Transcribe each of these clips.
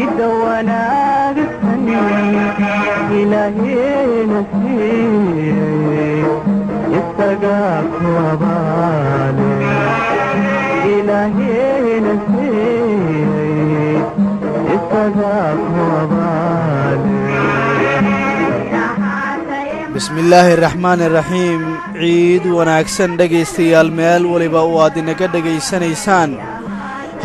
عيد وناقصني إلهي نسيت استقاك وبالي إلهي نسيت استقاك وبالي. بسم الله الرحمن الرحيم. عيد وناكسن dhageystayaal meel waliba oo aad inaga dhageysanaysaan.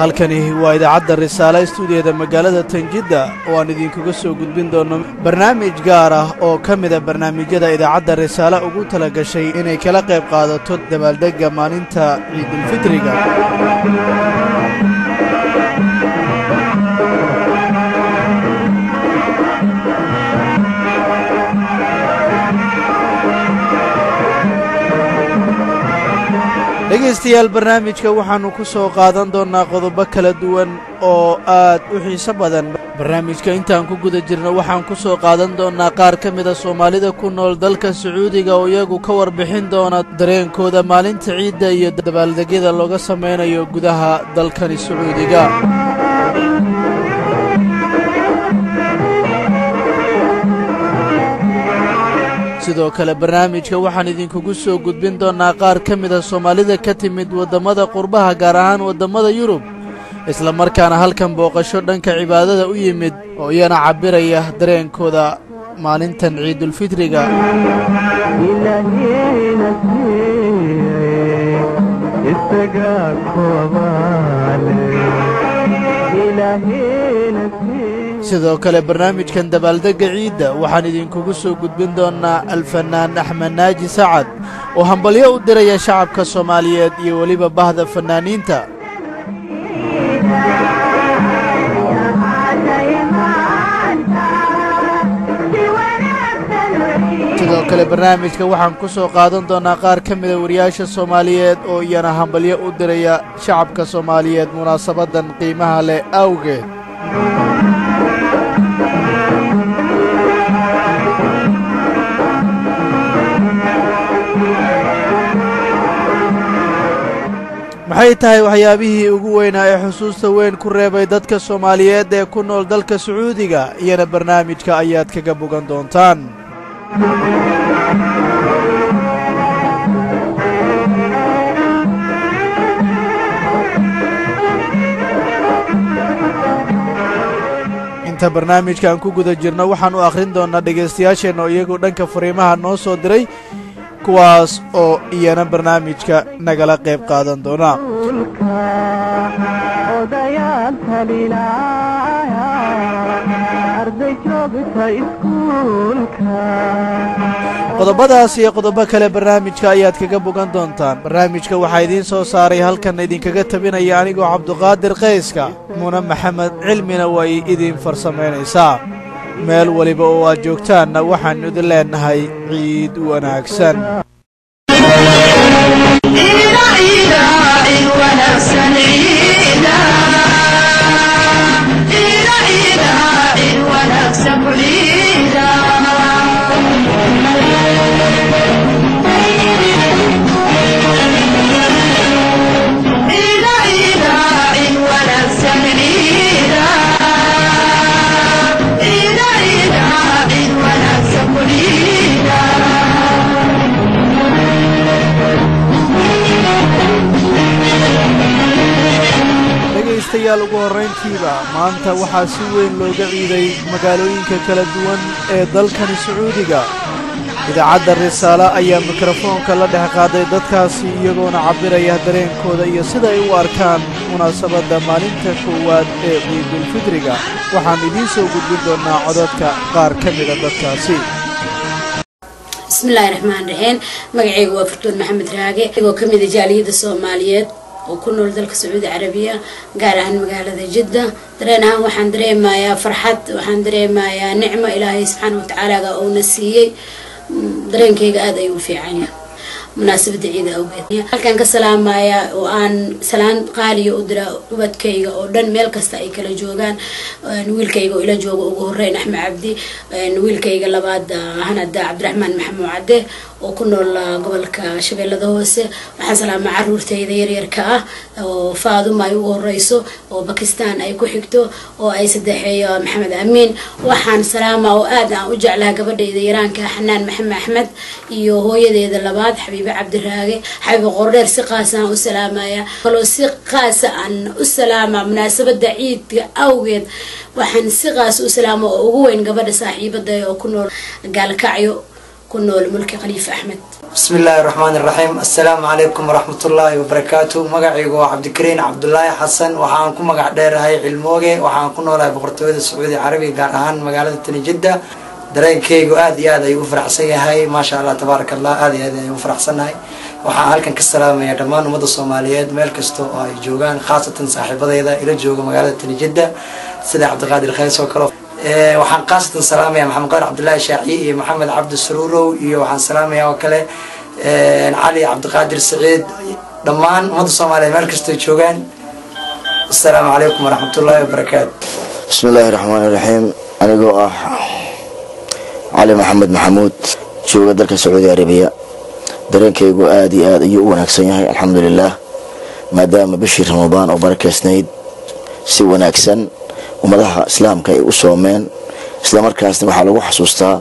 halkani waa idaacadda Risaale stuudiyada magaalada Tanjidda oo aan idinkaga soo gudbin doono barnaamij gaar ah oo kamid ah barnaamijyada idaacadda Risaale ugu tala gashay inay kala qayb qaadato dabaaldegga maalinta Ciidul Fitriga. dhageystayaal barnaamijka waxaanu ku soo qaadan doonaa qodobo kala duwan oo aad u xiiso badan. barnaamijka intaan ku guda jirno waxaan ku soo qaadan doonaa qaar ka mid ah Soomaalida ku nool dalka Sacuudiga oo iyagu ka warbixin doona dareenkooda maalinta ciidda iyo dabaaldegyada looga sameynayo gudaha dalkani Sacuudiga. sidoo kale barnaamijka waxaan idinkugu soo gudbin doonaa qaar ka mid ah Soomaalida ka timid wadamada qurbaha gaar ahaan wadamada Yurub isla markaana halkan booqasho dhanka cibaadada u yimid oo iyana cabiraya dareenkooda maalintan Ciidul Fitriga. sidoo kale barnaamijkan dabaaldegga ciidda waxaan idinkugu soo gudbin doonaa alfanaan Axmed Naaji Sacad oo hambalyo u diraya shacabka Soomaaliyeed iyo waliba bahda fanaaniinta. sidoo kale barnaamijka waxaan ku soo qaadan doonaa qaar ka mid ah wariyaasha Soomaaliyeed oo iyana hambalyo u diraya shacabka Soomaaliyeed munaasabadan qiimaha leh awgeed. maxay tahay waxyaabihii ugu weynaa ee xusuusta weyn ku reebay dadka Soomaaliyeed ee ku nool dalka Sacuudiga iyana barnaamijka ayaad kaga bogan doontaan. inta barnaamijkan ku guda jirno waxaan u akhrin doonaa dhageystayaasheena oo iyagu dhanka fariimaha noo soo diray kuwaas oo iyana barnaamijka nagala qayb qaadan doona. qodobadaas iyo qodobo kale barnaamijka ayaad kaga bogan doontaan. barnaamijka waxaa idiin soo saaray halkan idinkaga tabinaya anigoo Cabduqaadir Qayska. Muna Maxamed Cilmina way idin farsameynaysaa. meel waliba oo aad joogtaanna waxaan idin leenahay ciid wanaagsan. dhageystayaal ugu horreyntiiba maanta waxaa si weyn looga ciiday magaalooyinka kala duwan ee dalkani Sacuudiga. idaacadda Risaale ayaa mikrofoonka la dhex qaaday dadkaasi iyagoona cabiraya dareenkooda iyo sida ay u arkaan munaasabadda maalinta koowaad ee Ciidul Fitriga. waxaan idiin soo gudbin doonaa codadka qaar ka mid ah dadkaasi. bismillaahi raxmaani raxiim. magacaygu waa Fartuun Maxamed Raage oo ka mid ah jaaliyadda Soomaaliyeed oo ku nool dalka Sacuudi Carabiya gaar ahaan magaalada Jidda. dareen ahaan waxaan dareemayaa farxad, waxaan dareemayaa nicmo Ilaahay subxaanahu wa tacaala oo na siiyay. dareenkayga aad ayuu u fiican yahay munaasabada ciida awgeed. halkan ka salaamaya oo aan salaan qaaliyo u dira ubadkayga oo dhan meel kasta ay kala joogaan. wiilkayga oo ila jooga ugu horeyn Axmed Cabdi, wiilkayga labaad Hanada Cabdiraxmaan Maxamuud Cadde oo ku nool gobolka Shabeellada Hoose waxaan salaama caruurtayda yaryarka ah oo Faaduma ay ugu horeyso oo Pakistan ay ku xigto oo ay saddexeeyo Maxamed Amiin waxaan salaama oo aad aan u jeclahay gabadhayda yaraanka Xanaan Maxamed Axmed iyo hooyadeeda labaad Xabiiba Cabdiraage Xabiiba Qordheer si qaas ah u salaamaya kaloo si qaas ah u salaama munaasabada ciidka awgeed waxaan si qaas u salaamo oo ugu weyn gabadha saaxiibada oo ku nool gaalkacyo ku nool mulki Khaliif Axmed بسم الله الرحمن الرحيم السلام عليكم ورحمة الله وبركاته مقعيقو عبد الكريم عبد الله حسن وحانكم مقع دير هاي علموغي وحانكم نولا بقرطوية السعودية العربي قارهان مقالة تنجدة درين كيقو آدي يوفرح سيها هاي ما شاء الله تبارك الله آدي يوفرح سنهاي waxaan halkan ka salaamayaa dhammaan ummadda Soomaaliyeed meel kasto oo ay joogaan khaasatan saaxiibadayda ila jooga magaalada Tanjidda sida Cabdiqaadir Khays oo kale waxaan qaasatan salaamayaa Maxamed Qadar Cabdullaahi Shaaci iyo Maxamed Cabdi Saruurow iyo waxaan salaamayaa oo kale Ali Cabdiqaadir Saciid dhammaan ummadda Soomaaliyeed meel kasto joogaan assalaamu calaykum waraxmatullaahi wabarakaatuh bismillaahir rahmaanir rahiim anigoo ah Ali Maxamed Maxamuud jooga dalka Sacuudi Arabiya dareenkaygu aad iyo aad ayuu u wanaagsan yahay alxamdulillaah maadaama bishii Ramadaan oo barakeysnayd si wanaagsan ummadaha islaamka ay u soomeen isla markaasna waxaa lagu xasuustaa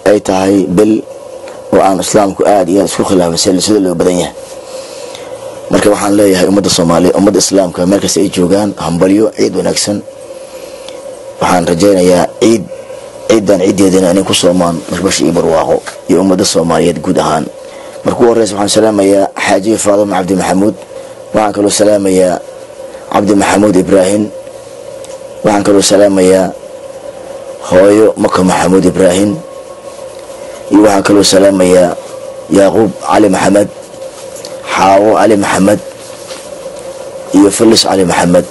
ay tahay bil oo aan islaamku aad iyo aad isku khilaafsan sida loo badan yahay marka waxaan leeyahay ummadda Soomaaliyeed ummadda islaamka meel kasta ay joogaan hambalyo ciid wanaagsan waxaan rajaynayaa ciidan ciideedina inay ku soomaan marbash iyo barwaaqo iyo ummadda Soomaaliyeed guud ahaan markuu horeysa waxaan salaamayaa Xaaji Faaduma Cabdi Maxamuud waxaan kaloo salaamayaa Cabdi Maxamuud Ibrahim waxaan kaloo salaamayaa hooyo Maka Maxamuud Ibrahim iyo waxaan kaloo salaamayaa Yaaqub Ali Maxamed Xaawo Ali Maxamed iyo Falis Ali Maxamed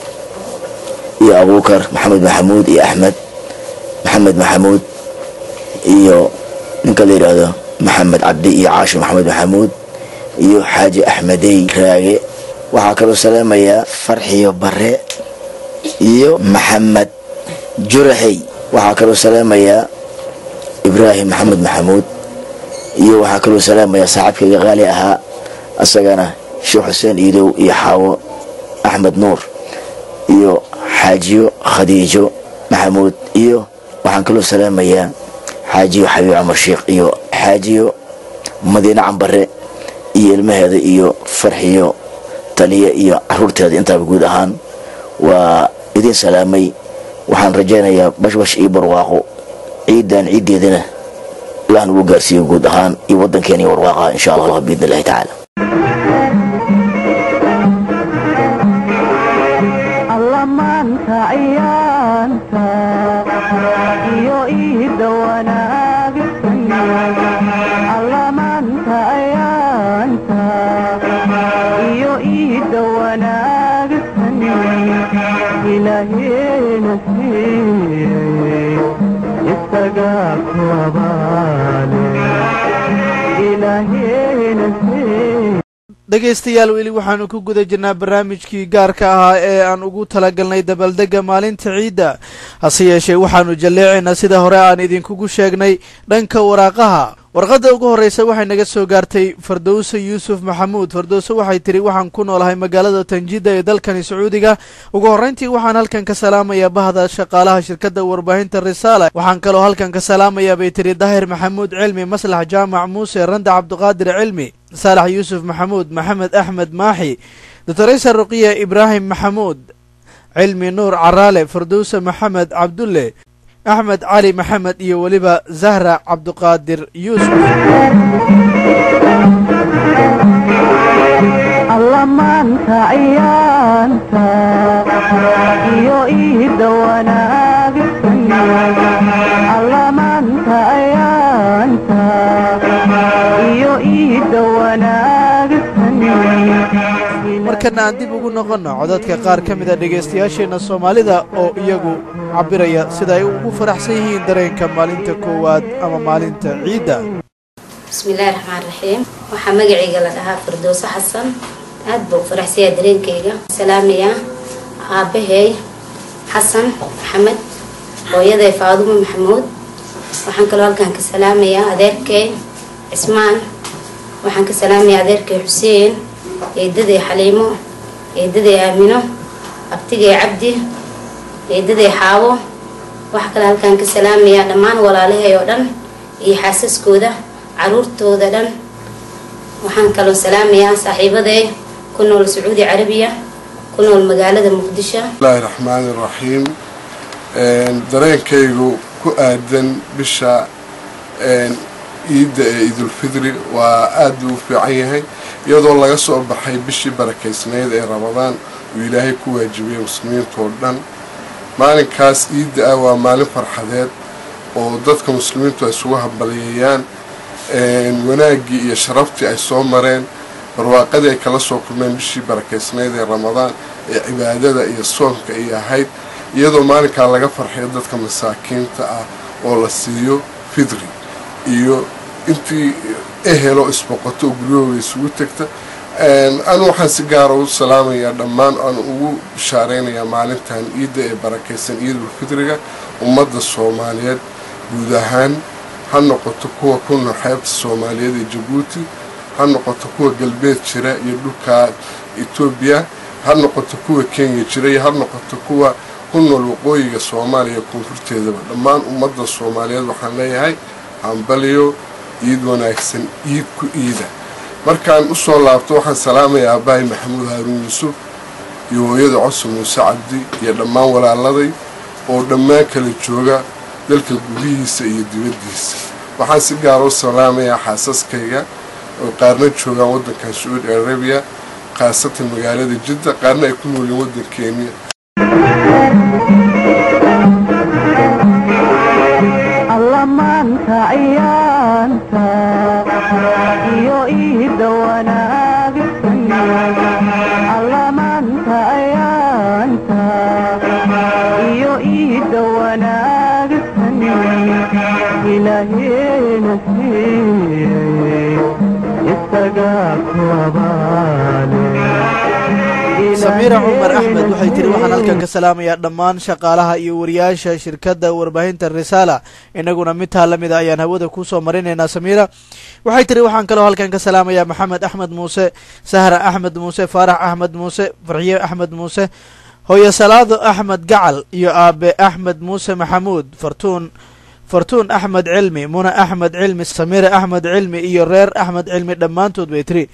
iyo Abubakar Maxamed Maxamuud iyo Axmed Maxamed Maxamuud iyo ninka la yiraahdo محمد عبدي iyo Caashim Maxamed Maxamuud iyo Xaaji Axmedey Raage waxa kale salaamaya Farxiyo Bare iyo Maxamed Jurahay waxa kale salaamaya Ibrahim Maxamed Maxamuud iyo waxa kale salaamaya saaxiibkayga qaali ahaa asagana Sheekh Xuseen Iidow iyo Xaawo Axmed Nuur iyo Xaajiyo Khadiijo Maxamuud iyo waxaan kale salaamaya Xaajiyo Xabiib Cumar Sheekh iyo Xaajiyo Madiina Cambare iyo ilmaheeda iyo Farxiyo Taliya iyo caruurteeda inta guud ahaan waa idin salaamay waxaan rajaynayaa bashbash iyo barwaaqo ciidan ciideedina ilaahan uu gaarsiiyo guud ahaan iyo wadankeena barwaaqa insha Allah biidnillaahi ta'ala Allah maanta ayaanta iyo iida wanaagsan Allah maanta ayaanta iyo iida wanaagsan ilaahayna siiyay isaga ku abaale ilaahayna siiyay dhegaystayaal weli waxaanu ku guda jirnaa barnaamijkii gaarka ahaa ee aan ugu talagalnay dabaaldega maalinta ciidda hase yeeshee waxaanu jaleecaynaa sida hore aan idinkugu sheegnay dhanka waraaqaha warqadda ugu horeysa waxay naga soo gaartay Fardowsa Yuusuf Maxamuud Fardowsa waxay tiri waxaan ku noolahay magaalada Tanjidda ee dalkani Sacuudiga ugu horeyntii waxaan halkan ka salaamayaa bahda shaqaalaha shirkadda warbaahinta Risaala waxaan kaloo halkan ka salaamayaa bay tiri Daahir Maxamuud Cilmi Maslax Jaamac Muuse Randa Cabdiqaadir Cilmi Saalax Yuusuf Maxamuud Maxamed Axmed Maaxi Dr. Ruqiya Ibrahim Maxamuud Cilmi Nuur Caraale Fardowsa Maxamed Cabdulle أحمد علي محمد iyo waliba Zahra Cabdiqaadir Yuusuf Allah maanta ayaanta iyo iida wanaagsan Allah maanta ayaanta iyo iida wanaagsan markana aan dib ugu noqono codadka qaar ka mid ah dhageystayaasheena Soomaalida oo iyagu cabiraya sida ay ugu faraxsan yihiin dareenka maalinta koowaad ama maalinta ciidda bismillaahir rahmaanir rahiim waxa magacayga la dhahaa Fardowsa Xasan aad buu faraxsan dareenkayga salaamaya aabahay Xasan Maxamed hooyaday Faaduma Maxamuud waxaan kaloo halkan ka salaamayaa adeerkay Ismaan waxaan ka salaamayaa adeerkay Xuseen eedaday Xaliimo eedaday Aamino abtigay Cabdi eedaday Xaawo waxa kale halkaan ka salaamayaa dhammaan walaalahay oo dhan iyo xaasaskooda caruurtooda dhan waxaan kaloo salaamayaa saaxiibaday ku nool Sacuudi Carabiya ku nool magaalada Muqdisho. Bismillahir Rahmaanir Rahiim. dareenkaygu ku aadan bisha ciidda Eidul Fitri waa aad u fiican yahay iyadoo laga soo baxay bishii barakeysnayd ee Ramadaan oo Ilaahay ku waajibiyay muslimiinta oo dhan maalinkaas ciidda waa maalin farxadeed oo dadka muslimiintu ay isugu hambalyeeyaan wanaagii iyo sharaftii ay soo mareen barwaaqadii ay kala soo kulmeen bishii barakeysnayd ee Ramadaan ee cibaadada iyo soonka ay ahayd iyadoo maalinka laga farxiyo dadka masaakiinta ah oo la siiyo fidri iyo intii ehelo isboqoto guriyooda isugu tagta anu waxaan si gaar ah u salaamayaa dhammaan aan ugu bishaareynaya maalintan ciidda ee barakeysan Eidul Fitriga ummadda Soomaaliyeed guud ahaan ha noqoto kuwa ku nool xeebta Soomaaliyeed ee Djibouti ha noqoto kuwa galbeed jira iyo dhulka Ethiopia ha noqoto kuwa Kenya jira iyo ha noqoto kuwa ku nool waqooyiga Soomaaliya koonfurteeda dhammaan ummadda Soomaaliyeed waxaan leeyahay hambaliyo ciid wanaagsan ciid ku ciida markaan u soo laabto waxaan salaamayaa Abaay Maxamuud Haruun Yuusuf iyo hooyada Cusub Muuse Cabdi iyo dhammaan walaaladay oo dhammaan kala jooga dalka gudihiisa iyo dibaddiisa waxaan si gaar ah u salaamayaa xaasaskayga oo qaarna joogaan waddanka Sacuudi Carabiya khaasatan magaalada Jidda qaarna ay ku nool yihiin waddanka Kenya allamaanka ayaanta iyo iida wanaagsan allamaanka ayaanta iyo iida wanaagsan ilaahayna siiyey isagaa ku abaale سميرة عمر أحمد waxay tiri waxaan halkan ka salaamayaa dhammaan shaqaalaha iyo wariyaasha shirkadda warbaahinta Risaala inaguna mid lamid ayaan hawada ku soo marinaynaa Samiira waxay tiri waxaan kaloo halkan ka salaamayaa Maxamed Axmed Muuse Sahra Axmed Muuse Farax Axmed Muuse Farxiye Axmed Muuse hooyo Salaado Axmed Gacal iyo aabe Axmed Muuse Maxamuud Fartuun Axmed Cilmi Muna Axmed Cilmi Samiira Axmed Cilmi iyo reer Axmed Cilmi dhammaantood bay tiri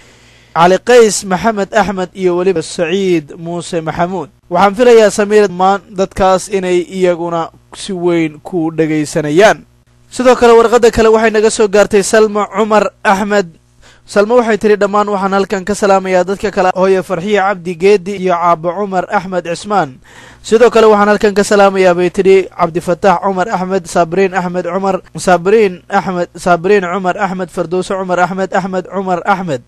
علي قيس محمد أحمد iyo waliba Saciid Muuse Maxamuud waxaan filayaa Samiir maan dadkaas inay iyaguna si weyn ku dhageysanayaan sidoo kale warqada kale waxay naga soo gaartay Salma Umar Ahmed Salma waxay tiri dhammaan waxaan halkan ka salaamayaa dadka kale hooyo Farxiye Cabdi Geedi iyo Caabo Umar Ahmed Cismaan sidoo kale waxaan halkan ka salaamayaa bay tiri Cabdi Fataax Umar Ahmed Sabriin Ahmed Umar Sabriin Umar Ahmed Fardowsa Umar Ahmed Umar Ahmed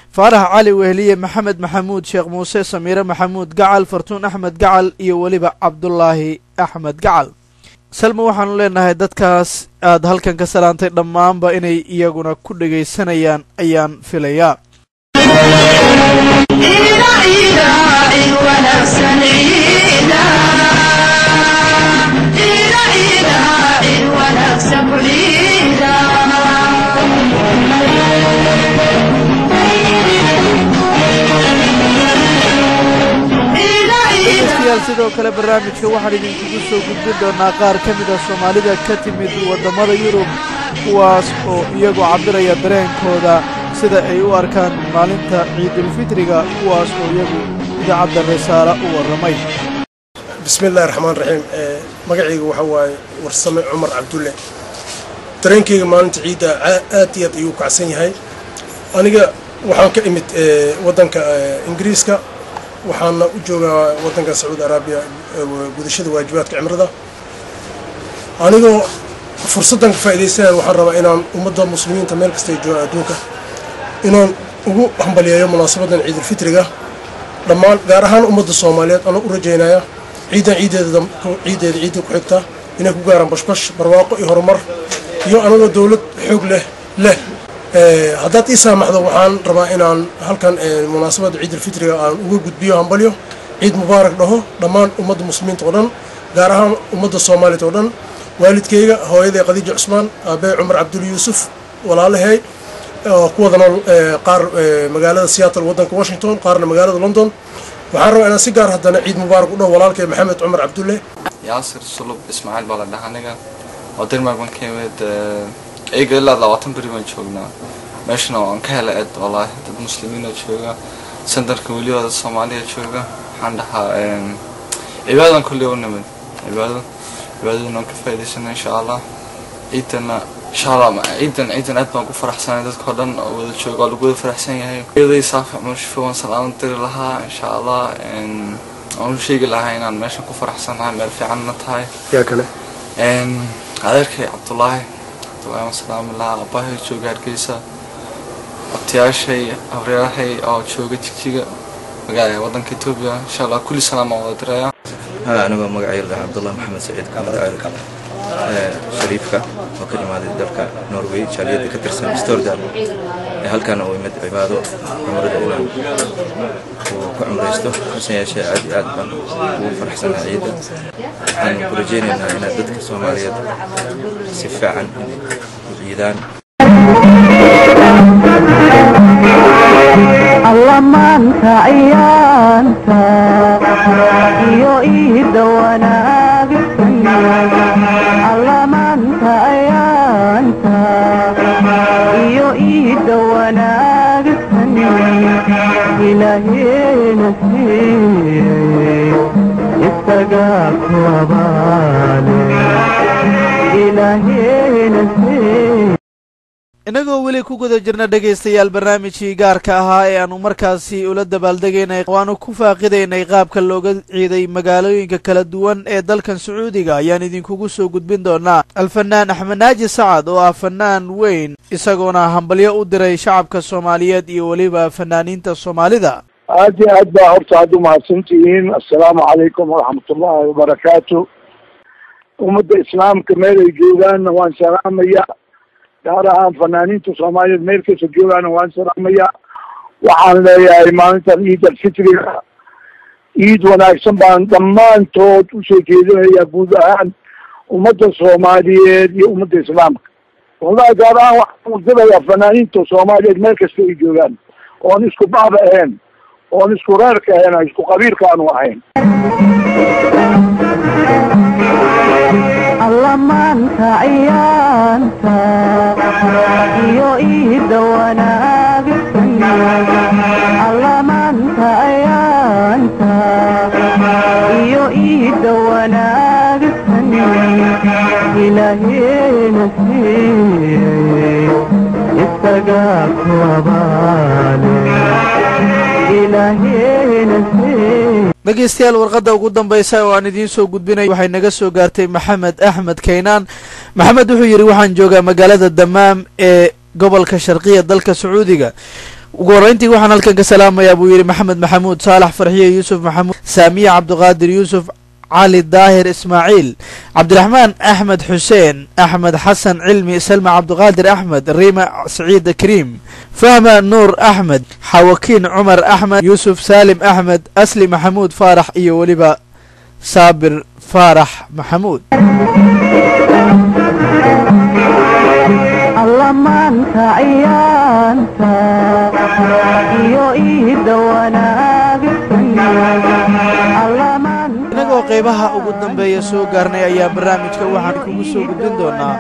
فارح علي وهلية محمد محمود شيخ موسى سميرة محمود قعل فرتون أحمد قعل iyo waliba Cabdullaahi Axmed Gacal Salma waxaan leenahay dadkaas aad halkan ka salaantay dhamaanba inay iyaguna ku dhageysanayaan ayaan filayaa sidoo kale barnaamijka waxaan idinku soo gudbin doonaa qaar ka mid ah Soomaalida ka timid wadamada Yurub kuwaas oo iyagu cabiraya dareenkooda sida ay u arkaan maalinta Ciidul Fitriga kuwaas oo iyagu idaacadda Risaala u waramay Bismillahir Rahmaanir Rahiim magacaygu waxa waaye Warsame Umar Cabdulle dareenkayga maalinta ciida aad iyo aad ayuu kacsan yahay aniga waxaan ka imid wadanka Ingiriiska waxaan u joogaa wadanka Sacuudi Carabiya gudashada waajibaadka cimrada anigoo fursadan ka faa'iideysan waxaan rabaa inaan ummadda muslimiinta meel kasta ay joogaan adduunka inaan ugu hambaliyeeyo munaasabadan Ciidul Fitriga dhammaan gaar ahaan ummadda Soomaaliyeed aan u rajaynayaa ciideeda ku xigta inay ku gaaraan bashbash barwaaqo iyo horumar iyo anagoo dawlad xoog leh haddaad ii saamaxdo waxaan rabaa inaan halkan munaasabada Ciidul Fitriga aan uga gudbiyo hambalyo ciid mubaarak dhaho dhammaan ummadda muslimiinta oo dhan gaar ahaan ummadda Soomaaliyeed oo dhan waalidkayga hooyaday Khadiija Cusmaan aabe Umar Cabdul Yuusuf walaalahay kuwada nool qaar magaalada Seattle waddanka Washington qaarna magaalada London waxaan rabaa inaan si gaar haddana ciid mubaarak u dhaw walaalkay Maxamed Cumar Cabdulle yaasir sulub Ismaaciil baa la dhahanaga oo Denmark man keemid eega ilaa 20 bari baan joognaa meeshana aan ka helay walahi dad muslimiin oo jooga sandarka waliba Soomaaliya jooga waxaan dhahaa ibaadan kulli oo nimid ibaadaduna ka faa'iideysan insha Allah ciidana insha Allah ciidan aad baan ku faraxsanahay dadka dhan oo wada jooga oo lagu faraxsan yahay iyadoo saafic mushfiwan salaam dir laha insha Allah aan sheegi lahaa inaan meeshan ku faraxsanahay meel fiican na tahay yaa kale adeerkay Cabdullaahi salaam laha abahay jooga Hargeysa abtiyaashay awreerahay oo jooga Jigjiga magaalada waddanka Itoobiya insha Allah kulli salaam oo diraya أنا مقعير عبد الله محمد سعيد شريفك وكل ما ذكر نرويج شالية كتر سنة ستوردال هل كان هو يمد عباده عمره الإمام وكعمر يستو حسن يا شيء عادي عادي وفرح سنة عيدة عن برجيني إن ضدك الصومالية سفاع عن العيدان الله ما انت عيانك يو ايد وانا الله ما انت عيانك يو ايد وانا الهي نسير استقاك وبالي الهي نسير inagoo weli ku guda jirna dhagaystayaal barnaamijkii gaarka ahaa ee aanu markaasi ula dabaaldegaynay waanu ku faaqidaynay qaabka looga ciiday magaalooyinka kala duwan ee dalkan Sacuudiga ayaan idinkugu soo gudbin doonaa alfanaan Axmed Naaji Sacad oo ah fanaan weyn isagoona hambalyo u diray shacabka Soomaaliyeed iyo waliba fanaaniinta Soomaalida aad baa horta aad u mahadsantihiin assalaamu calaykum waraxmatullaahi wabarakaatuh ummadda islaamka meel ay joogaan waan salaamayaa gaar ahaan fanaaniinta Soomaaliyeed meel kasta joogaan waan salaamayaa waxaan leeyahay maalinta ciid al-fitriga ciid wanaagsan baan dhammaantood u soo jeedinayaa guud ahaan ummadda Soomaaliyeed iyo ummadda islaamka wallahi gaar ahaan waxaan u dirayaa fanaaniinta Soomaaliyeed meel kasta ay joogaan oon isku baaba ahayn oon isku reerka ahayn isku qabiilka aanu ahayn الله ما انت عيانك يو ايد وانا الله ما انت عيانك يو ايد وانا الهي نسير استقاك وبالي الهي نسير dhagaystayaal warqadda ugu dambaysa oo aan idiin soo gudbinay waxay naga soo gaartay Maxamed Axmed Kaynaan Maxamed wuxuu yiri waxaan joogaa magaalada Damaam ee gobolka Sharqiya dalka Sacuudiga ugu horeyntii waxaan halkan ka salaamayaa buu yiri Maxamed Maxamuud Saalax Farxiye Yuusuf Maxamuud Saamiya Cabdiqaadir Yuusuf علي الداهر إسماعيل عبد الرحمن أحمد حسين أحمد حسن علمي سلمى عبد القادر أحمد ريما سعيد كريم فهمة نور أحمد حوكين عمر أحمد يوسف سالم أحمد أسلي محمود فارح إيو ولبا صابر فارح محمود الله ما انت عيانك يو ايد وانا الله ما inagoo qaybaha ugu dambeeya soo gaarnay ayaa barnaamijka waxaan kugu soo gudbin doonaa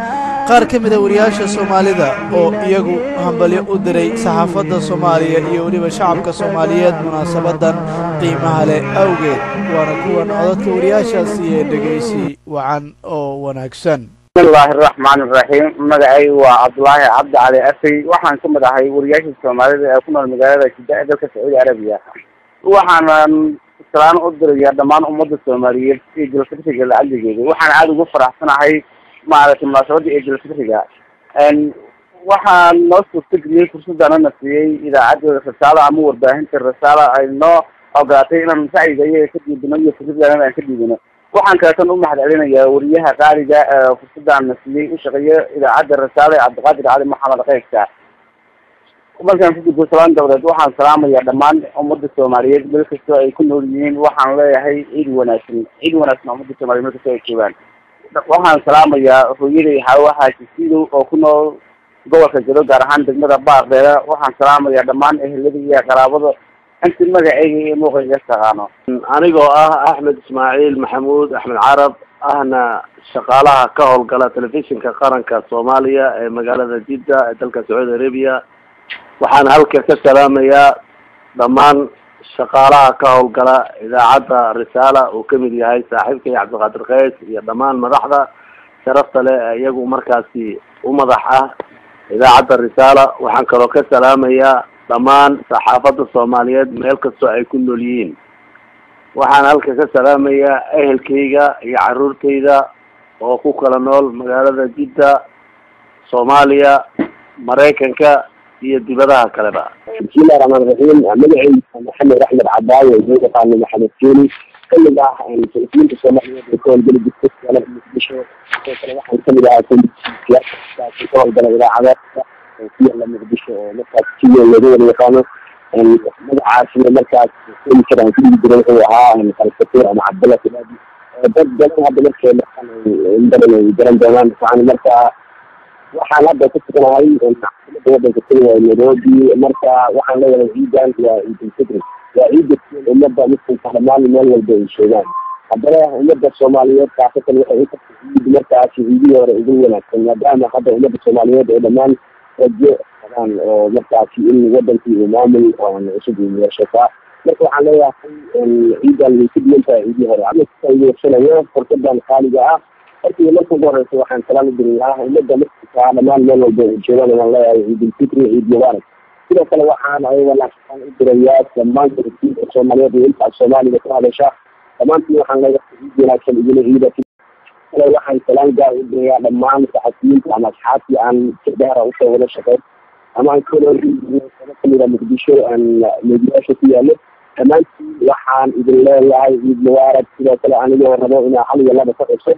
qaar ka mid ah wariyaasha Soomaalida oo iyagu hambalyo u diray saxaafadda Soomaaliya iyo waliba shacabka Soomaaliyeed munaasabadan qiimaha leh awgeed waana kuwan codadka wariyaashaasi ee dhageysi wacan oo wanaagsan bismillaahi raxmaani raxiim magacay waa Cabdullaahi Cabdi Cali Afay waxaan ka mid ahay wariyaasha Soomaalida ee ku nool magaalada Jidda ee dalka Sacuudi Carabiya waxaan salaan u diraya dhammaan ummadda Soomaaliyeed ee jalfitriga la cadligeeda waxaan aad ugu faraxsanahay maaragtay munaasabada ee jalfitriga waxaan noo suurtageliyay fursadana na siiyay idaacadda Risaala ama warbaahinta Risaala ay noo ogolaatay inaan saaciidayo ka diibino iyo fursadana aan ka diibino waxaan kaleetan u mahadcelinayaa wariyaha qaaliga fursadan na siiyay u shaqeeya idaacadda Risaala Cabdiqaadir Cali Maxamed Qaybka markaan ku gudbo salaan dawladeed waxaan salaamayaa dhammaan ummadda Soomaaliyeed meel kasta ay ku nool yihiin waxaan leeyahay ciid wanaagsan ummadda Soomaaliyeed meel kasta ay joogaan waxaan salaamayaa hooyaday Xawa Xaaji Siidow oo ku nool gobolka jiro gaar ahaan degmada baaqdeeda waxaan salaamayaa dhammaan eheladii iyo qaraabada intii magacayga iyo muuqayga taqaano anigoo ah axmed ismaaciil maxamuud axmed carab ahna shaqaalaha ka howlgala telefishinka qaranka soomaaliya ee magaalada jidda ee dalka sacuudi arabia waxaan halka ka salaamayaa dhammaan shaqaalaha ka howlgala idaacadda risaala uu kamid yahay saaxiibkay cabdiqaadir qays iyo dhammaan madaxda sharafta leh iyagu markaasi u madax ah idaacadda risaala waxaan kaloo ka salaamayaa dhammaan saxaafadda soomaaliyeed meel kastoo ay ku nool yihiin waxaan halka ka salaamayaa ehelkayga iyo caruurtayda oo ku kala nool magaalada jidda soomaaliya maraykanka iyo dibadaha kaleba bismillahi raxmaani raxiim magacayga maxamed axmed cadaawe loo yaqaano maxamed keeni kamid ah muslimiinta soomaaliyeed ee ka howlgala jirta magaalada muqdisho sidoo kale waxaan kamid ahaa ka howlgala idaacadaadka oo ku yaala muqdisho oo markaas si weyn looga wada yaqaano magacaasina markaas keeni karaan ku dhigi jiray wuxuu ahaa kalfatuur ama cabdalla sidaadi dad badan hadda markay badan ay garan doonaan waxaan markaa waxaan hadda ku sugnahay wadanka kenya nairobi marka waxaan leeyahay ciidan waa ciidul fitri waa ciida ummadda muslimka dhammaan meel walba ay sheegaan haddana ummadda soomaaliyeed kaasatan waxay ciid markaasi ciidihii hore ugu wanaagsan maadaama hadda ummadda soomaaliyeed ee dhammaan rajo qabaan oo markaasi in wadankii uu maamul cusub uu yeeshataa marka waxaan leeyahay ciidan way ku duwan tahay ciidihii hore ayeersanayo fursadan qaaliga ah markii marka ugu horeysa waxaan salaam u dirayaa ummadda muslimka dhammaan meel walba ay joogaan waan leeyahay ciidul fitri ciid mubaarak sidoo kale waxaan ayagana u dirayaa dhammaan dadka soomaaliyeed iyo inta soomaaliga ku hadasha dhammaantiin waxaan leeyahay ciid wanaagsan idin ciida kale waxaan salaam gaar u dirayaa dhammaan saxafiyiinta ama asxaabtii aan si dheera usoo wada shaqeyn ama aan kamida muqdisho aan meediyaasha ku yaalo dhammaantiin waxaan idin leeyahay ciid mubaarak sidoo kale anigoo rabo inaa hal iyo laba ka xuso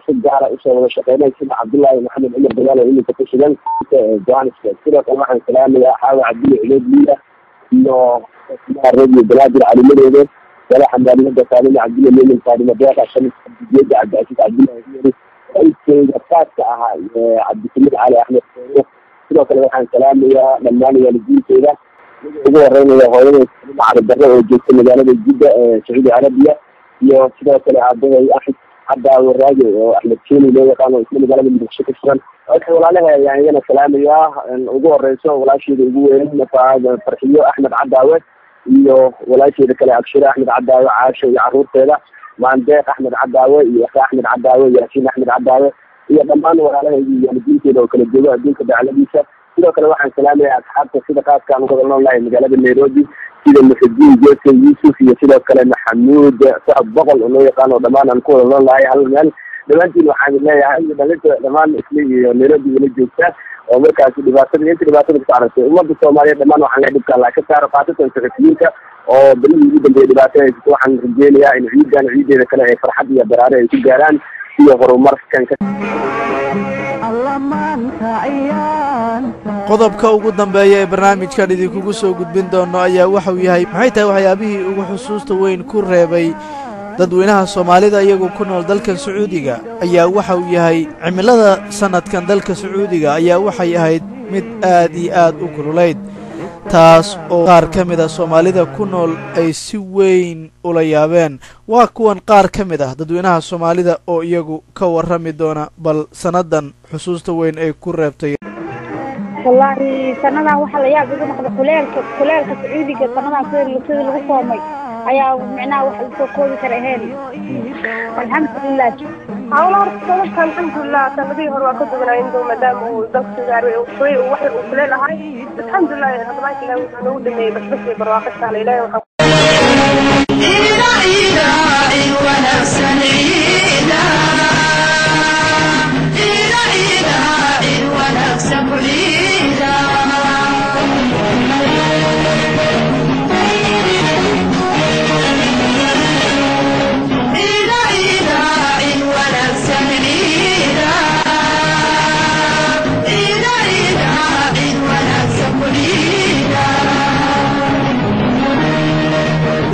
si gaara usoo wada shaqeynay sida cabdullaahi maxamed cumar dagaal oo iminka ku sugan johannesburg sidoo kale waxaan salaamayaa xaawa cabdille ciloodliya iyo radio banaadir calimadeeda wala xambaariyada faadima cabdille lemin faadima deeqa shamis cabdijeeda cabdicaziz cabdullahi raiskeyga faaska ahaa cabdisamid cali axmed sooro sidoo kale waxaan salaamayaa dhammaan waalidiinteyda ugu horeynaya hooyada caradarre oo joogta magaalada jidda ee sacuudi carabiya iyo sidoo kale aabahay axmed hadda waraage oo axmed keeni loo yaqaano isla magaalada muqdisho ka sugan waxay walaalaha ayaan iyana salaamayaa ugu horeyso walaasheeda ugu weyn farxiyo axmed cadaawe iyo walaasheeda kale abshire axmed cadaawe caasho iyo caruurteeda maandeeq axmed cadaawe iyo aka axmed cadaawe yaasiin axmed cadaawe iyo dhammaan walaalahayda iyo waalidiinteeda oo kala joogo adduunka dacladiisa sidoo kale waxaan salaamayaa asxaabta sida qaaskaan uga wada noolnahay magaalada nairobi sida muxudiin jose yuusuf iyo sidoo kale maxamuud sacad boqol oo loo yaqaano oo dhammaan aan ku wada noolnahay hal meel dhammaantiin waxaan leeyahay dhalinta dhammaan isla iyo nairobi wala joogta oo markaasi inta dhibaatada ku aragtay ummadda soomaaliyeed dhammaan waxaan leeyahay dhibka allah ka saaro khaasatan saxafiyiinta oo berihii ugu dambeeya dhibaatada haysato waxaan rajeynayaa in ciidan ciideeda kale ay farxad iyo baraare ay ku gaaraan iyo horumarkan qodobka ugu dambeeya ee barnaamijkan idinkugu soo gudbin doono ayaa waxau yahay maxay tahay waxyaabihii ugu xusuusta weyn ku reebay dadweynaha soomaalida iyagoo ku nool dalkan sacuudiga ayaa waxa uu yahay cimilada sanadkan dalka sacuudiga ayaa waxay ahayd mid aad iyo aad u kululayd taas oo qaar ka mid ah soomaalida ku nool ay si weyn ula yaabeen waa kuwan qaar ka mid ah dadweynaha soomaalida oo iyagu ka warrami doona bal sannadan xusuusta weyn ay ku reebtay wallaahi sannadan waxaa la yaab igu noqda kuleelka sacuudiga sannadan sida lagu soomay ayaa micnaha wax lasoo koobi kara ahayn alxamdulilah hawla horta sanadka alxamdulilah sanadihii hore waa ka duwanaayen dow maadaama uu dalka sugaarey wax uu kuleel ahay alxamdulilah hadabaa ilaah wuxuu noogu dhameeyey basbas iyo barwaaqo taala ilaah waxaa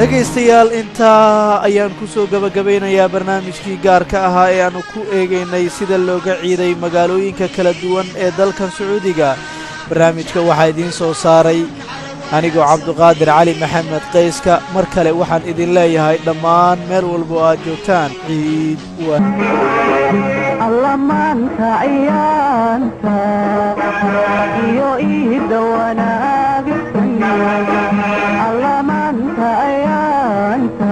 dhegaystayaal intaa ayaan ku soo gabagabeynayaa barnaamijkii gaarka ahaa ee aanu ku eegaynay sida looga ciiday magaalooyinka kala duwan ee dalkan sacuudiga barnaamijka waxaa idiin soo saaray anigoo cabduqaadir cali maxamed qayska mar kale waxaan idin leeyahay dhammaan meel walba oo aad joogtaan ciid allamaanta ciyaanta iyo iida wanaagsan allamaanta ciyaanta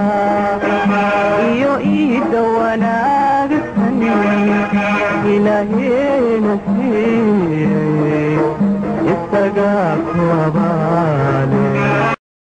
iyo iida wanaagsan ilaahayna siiyey isagaa ku abaale